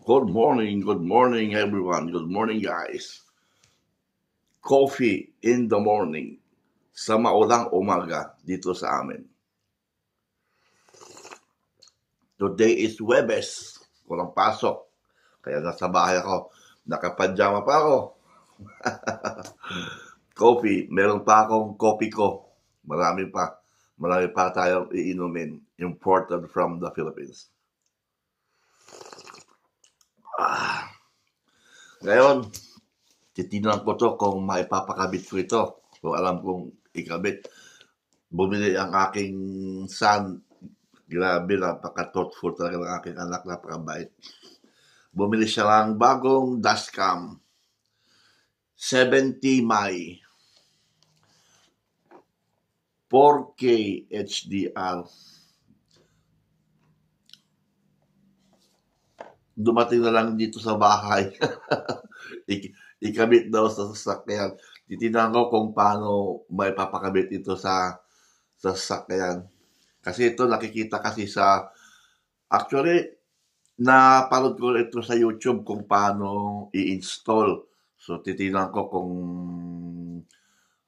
Good morning everyone. Good morning guys. Coffee in the morning sa maulang umaga dito sa amin. Today is Webes. Walang pasok. Kaya nasa bahay ako. Nakapadyama pa ako. Coffee. Meron pa akong coffee ko. Marami pa tayong iinumin. Imported from the Philippines. Ngayon, titignan ko to kung maipapakabit ko ito. Kung alam kong ikabit. Bumili ang aking son. Grabe, napaka-thoughtful talaga ng aking anak. Napakabait. Bumili siya ng bagong dashcam. 70 Mai. 4K HDR. Dumating na lang dito sa bahay. Ikabit daw sa sasakyan. Titignan ko kung paano may papakabit ito sa sasakyan. Kasi ito nakikita kasi actually, napanood ko ito sa YouTube kung paano i-install. So, titignan ko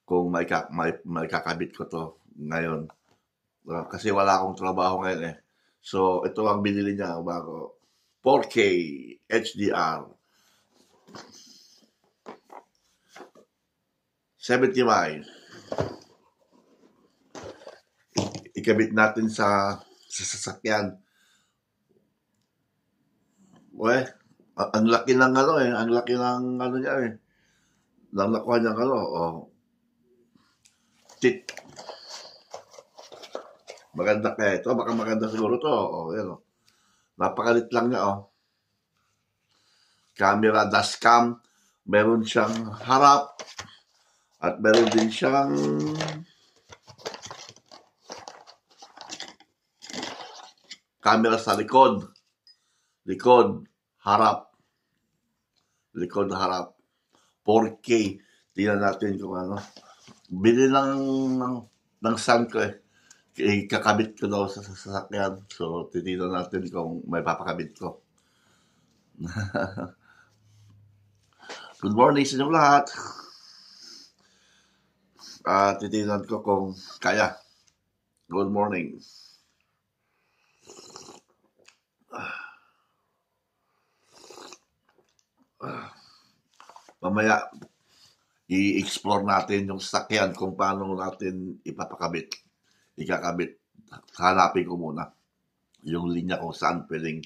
kung may kakabit ko to ngayon. Kasi wala akong trabaho ngayon eh. So, ito ang binili niya bago. 4K HDR. 70 Mai. Ikabit natin sa sasakyan. Well, ang laki ng ang laki ng niya eh. Nang nakuha niya tit. Maganda kaya ito, baka maganda siguro to. Yan Napakalit lang niya Camera dashcam, meron siyang harap at meron din siyang camera sa likod. Harap. 4K. Tingnan natin kung Bili ng son ko eh. Kakabit ko daw sa sasakyan. So, titignan natin kung may papakabit ko. Good morning sa inyong lahat. Titignan ko kung kaya. Good morning. Mamaya, i-explore natin yung sasakyan kung paano natin ikakabit. Hanapin ko muna yung linya kung saan pwedeng